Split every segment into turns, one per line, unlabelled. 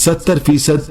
70%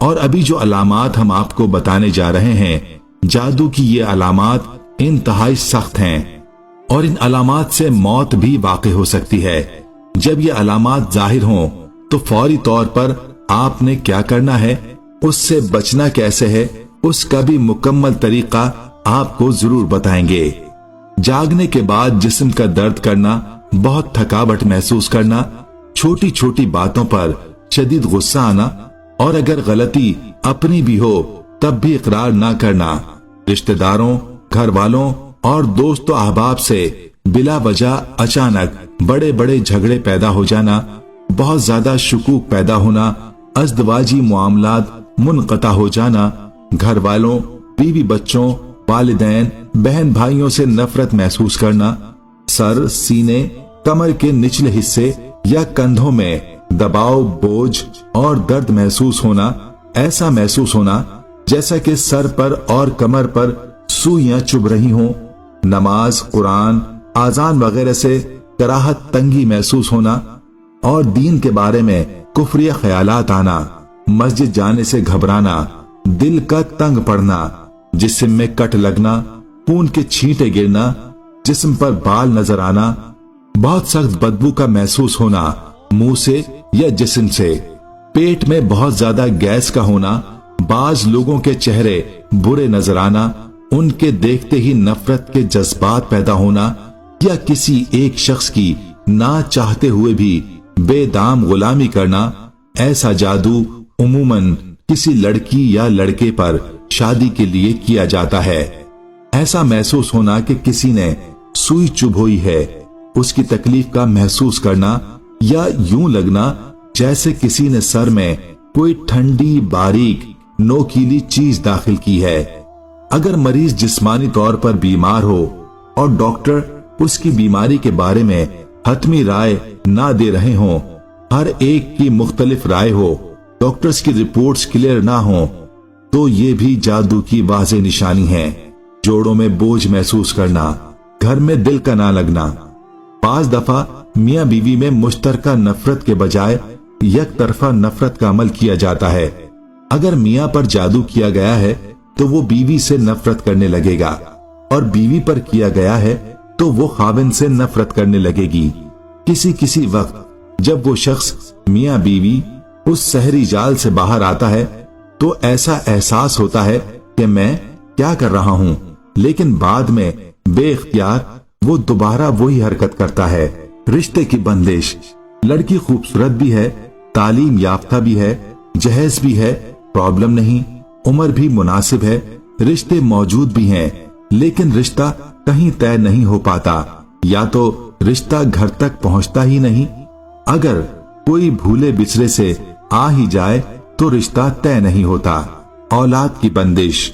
اور ابھی جو علامات ہم آپ کو بتانے جا رہے ہیں، جادو کی یہ علامات انتہائی سخت ہیں اور ان علامات سے موت بھی واقع ہو سکتی ہے۔ جب یہ علامات ظاہر ہوں تو فوری طور پر آپ نے کیا کرنا ہے، اس سے بچنا کیسے ہے، اس کا بھی مکمل طریقہ آپ کو ضرور بتائیں گے۔ جاگنے کے بعد جسم کا درد کرنا، بہت تھکاوٹ محسوس کرنا، چھوٹی چھوٹی باتوں پر شدید غصہ آنا، اور اگر غلطی اپنی بھی ہو تب بھی اقرار نہ کرنا، رشتہ داروں، گھر والوں اور دوست و احباب سے بلا وجہ اچانک بڑے بڑے جھگڑے پیدا ہو جانا، بہت زیادہ شکوک پیدا ہونا، ازدواجی معاملات منقطع ہو جانا، گھر والوں، بیوی بچوں، والدین، بہن بھائیوں سے نفرت محسوس کرنا، سر، سینے، کمر کے نچلے حصے یا کندھوں میں دباؤ، بوجھ اور درد محسوس ہونا، ایسا محسوس ہونا جیسا کہ سر پر اور کمر پر سوئیاں چبھ رہی ہوں، نماز، قرآن، آذان وغیرہ سے کراہت، تنگی محسوس ہونا، اور دین کے بارے میں کفریہ خیالات آنا، مسجد جانے سے گھبرانا، دل کا تنگ پڑنا، جسم میں کٹ لگنا، خون کے چھینٹے گرنا، جسم پر بال نظر آنا، بہت سخت بدبو کا محسوس ہونا منہ سے یا جسم سے، پیٹ میں بہت زیادہ گیس کا ہونا، بعض لوگوں کے چہرے برے نظر آنا، ان کے دیکھتے ہی نفرت کے جذبات پیدا ہونا، یا کسی ایک شخص کی نہ چاہتے ہوئے بھی بے دام غلامی کرنا۔ ایسا جادو عموماً کسی لڑکی یا لڑکے پر شادی کے لیے کیا جاتا ہے۔ ایسا محسوس ہونا کہ کسی نے سوئی چبھوئی ہے، اس کی تکلیف کا محسوس کرنا، یا یوں لگنا جیسے کسی نے سر میں کوئی ٹھنڈی باریک نوکیلی چیز داخل کی ہے۔ اگر مریض جسمانی طور پر بیمار ہو اور ڈاکٹر اس کی بیماری کے بارے میں حتمی رائے نہ دے رہے ہوں، ہر ایک کی مختلف رائے ہو، ڈاکٹرز کی رپورٹس کلیئر نہ ہوں، تو یہ بھی جادو کی واضح نشانی ہے۔ جوڑوں میں بوجھ محسوس کرنا، گھر میں دل کا نہ لگنا، بعض دفعہ میاں بیوی میں مشترکہ نفرت کے بجائے یک طرفہ نفرت کا عمل کیا جاتا ہے۔ اگر میاں پر جادو کیا گیا ہے تو وہ بیوی سے نفرت کرنے لگے گا، اور بیوی پر کیا گیا ہے تو وہ خاوند سے نفرت کرنے لگے گی۔ کسی وقت جب وہ شخص میاں بیوی اس سحری جال سے باہر آتا ہے تو ایسا احساس ہوتا ہے کہ میں کیا کر رہا ہوں، لیکن بعد میں بے اختیار وہ دوبارہ وہی حرکت کرتا ہے۔ رشتے کی بندش، لڑکی خوبصورت بھی ہے، تعلیم یافتہ بھی ہے، جہیز بھی ہے، پرابلم نہیں، عمر بھی مناسب ہے، رشتے موجود بھی ہیں، لیکن رشتہ کہیں طے نہیں ہو پاتا، یا تو رشتہ گھر تک پہنچتا ہی نہیں، اگر کوئی بھولے بچھڑے سے آ ہی جائے تو رشتہ طے نہیں ہوتا۔ اولاد کی بندش،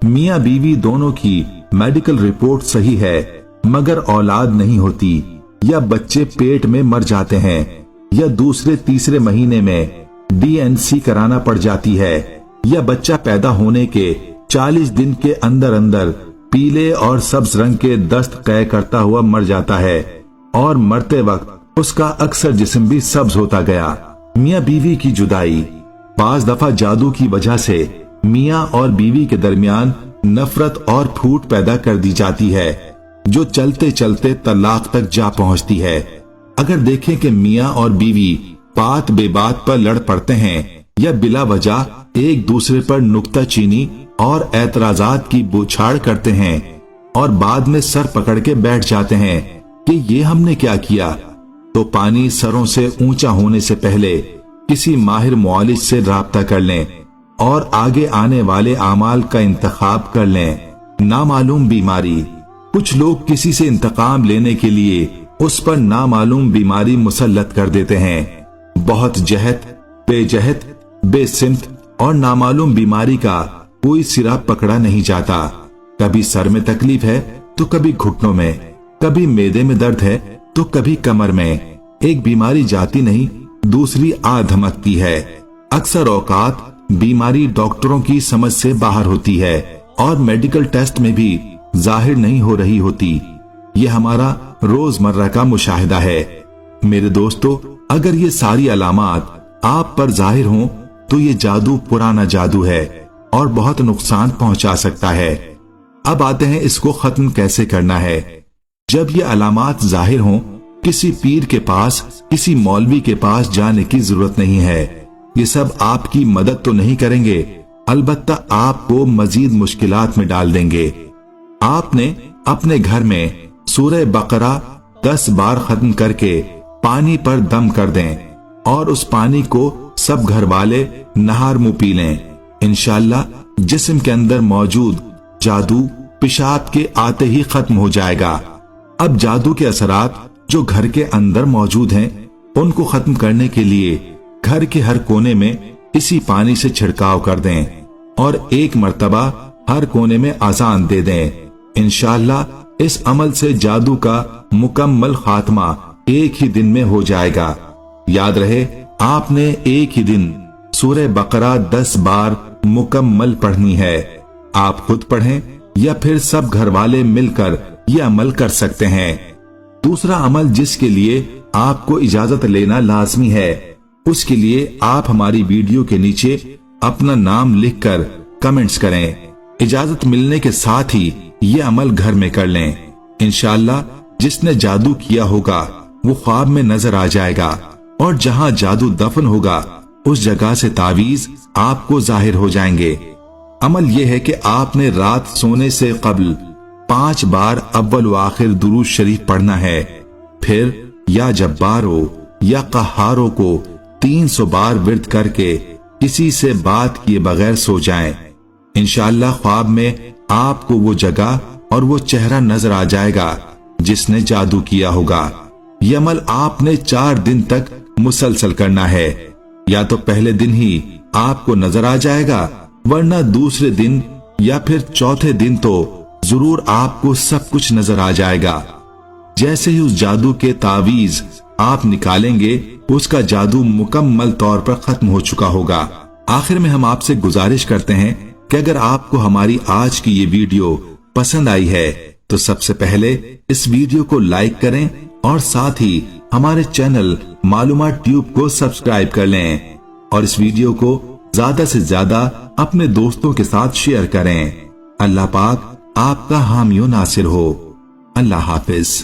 میاں بیوی دونوں کی میڈیکل رپورٹ صحیح ہے مگر اولاد نہیں ہوتی، یا بچے پیٹ میں مر جاتے ہیں، یا دوسرے تیسرے مہینے میں DNC کرانا پڑ جاتی ہے، یا بچہ پیدا ہونے کے 40 دن کے اندر اندر پیلے اور سبز رنگ کے دست قے کرتا ہوا مر جاتا ہے، اور مرتے وقت اس کا اکثر جسم بھی سبز ہوتا گیا۔ میاں بیوی کی جدائی، بعض دفعہ جادو کی وجہ سے میاں اور بیوی کے درمیان نفرت اور پھوٹ پیدا کر دی جاتی ہے، جو چلتے چلتے طلاق تک جا پہنچتی ہے۔ اگر دیکھیں کہ میاں اور بیوی بات بے بات پر لڑ پڑتے ہیں، یا بلا وجہ ایک دوسرے پر نکتہ چینی اور اعتراضات کی بوچھاڑ کرتے ہیں، اور بعد میں سر پکڑ کے بیٹھ جاتے ہیں کہ یہ ہم نے کیا کیا، تو پانی سروں سے اونچا ہونے سے پہلے کسی ماہر معالج سے رابطہ کر لیں اور آگے آنے والے اعمال کا انتخاب کر لیں۔ نامعلوم بیماری، کچھ لوگ کسی سے انتقام لینے کے لیے اس پر نامعلوم بیماری مسلط کر دیتے ہیں۔ بہت جہت، بے سمت اور نامعلوم بیماری کا کوئی سرا پکڑا نہیں جاتا۔ کبھی سر میں تکلیف ہے تو کبھی گھٹنوں میں، کبھی معدے میں درد ہے تو کبھی کمر میں، ایک بیماری جاتی نہیں دوسری آ دھمکتی ہے۔ اکثر اوقات بیماری ڈاکٹروں کی سمجھ سے باہر ہوتی ہے اور میڈیکل ٹیسٹ میں بھی ظاہر نہیں ہو رہی ہوتی۔ یہ ہمارا روزمرہ کا مشاہدہ ہے۔ میرے دوستو، اگر یہ ساری علامات آپ پر ظاہر ہوں تو یہ جادو پرانا جادو ہے اور بہت نقصان پہنچا سکتا ہے۔ اب آتے ہیں اس کو ختم کیسے کرنا ہے۔ جب یہ علامات ظاہر ہوں، کسی پیر کے پاس، کسی مولوی کے پاس جانے کی ضرورت نہیں ہے۔ یہ سب آپ کی مدد تو نہیں کریں گے، البتہ آپ کو مزید مشکلات میں ڈال دیں گے۔ آپ نے اپنے گھر میں سورہ بقرہ 10 بار ختم کر کے پانی پر دم کر دیں اور اس پانی کو سب گھر والے نہار منہ پی لیں۔ انشاءاللہ جسم کے اندر موجود جادو پیشاب کے آتے ہی ختم ہو جائے گا۔ اب جادو کے اثرات جو گھر کے اندر موجود ہیں ان کو ختم کرنے کے لیے گھر کے ہر کونے میں اسی پانی سے چھڑکاؤ کر دیں اور 1 مرتبہ ہر کونے میں اذان دے دیں۔ انشاءاللہ اس عمل سے جادو کا مکمل خاتمہ ایک ہی دن میں ہو جائے گا۔ یاد رہے، آپ نے ایک ہی دن سورہ بقرہ 10 بار مکمل پڑھنی ہے۔ آپ خود پڑھیں یا پھر سب گھر والے مل کر یہ عمل کر سکتے ہیں۔ دوسرا عمل جس کے لیے آپ کو اجازت لینا لازمی ہے، اس کے لیے آپ ہماری ویڈیو کے نیچے اپنا نام لکھ کر کمنٹس کریں۔ اجازت ملنے کے ساتھ ہی یہ عمل گھر میں کر لیں۔ انشاءاللہ جس نے جادو کیا ہوگا وہ خواب میں نظر آ جائے گا، اور جہاں جادو دفن ہوگا اس جگہ سے تعویذ آپ کو ظاہر ہو جائیں گے۔ عمل یہ ہے کہ آپ نے رات سونے سے قبل 5 بار اول و آخر درود شریف پڑھنا ہے، پھر یا جبارو یا قہارو کو 300 بار ورد کر کے کسی سے بات کیے بغیر سو جائیں۔ انشاءاللہ خواب میں آپ کو وہ جگہ اور وہ چہرہ نظر آ جائے گا جس نے جادو کیا ہوگا۔ یہ عمل آپ نے 4 دن تک مسلسل کرنا ہے۔ یا تو پہلے دن ہی آپ کو نظر آ جائے گا، ورنہ دوسرے دن یا پھر چوتھے دن تو ضرور آپ کو سب کچھ نظر آ جائے گا۔ جیسے ہی اس جادو کے تعویذ آپ نکالیں گے اس کا جادو مکمل طور پر ختم ہو چکا ہوگا۔ آخر میں ہم آپ سے گزارش کرتے ہیں کہ اگر آپ کو ہماری آج کی یہ ویڈیو پسند آئی ہے تو سب سے پہلے اس ویڈیو کو لائک کریں اور ساتھ ہی ہمارے چینل معلومات ٹیوب کو سبسکرائب کر لیں، اور اس ویڈیو کو زیادہ سے زیادہ اپنے دوستوں کے ساتھ شیئر کریں۔ اللہ پاک آپ کا حامی و ناصر ہو۔ اللہ حافظ۔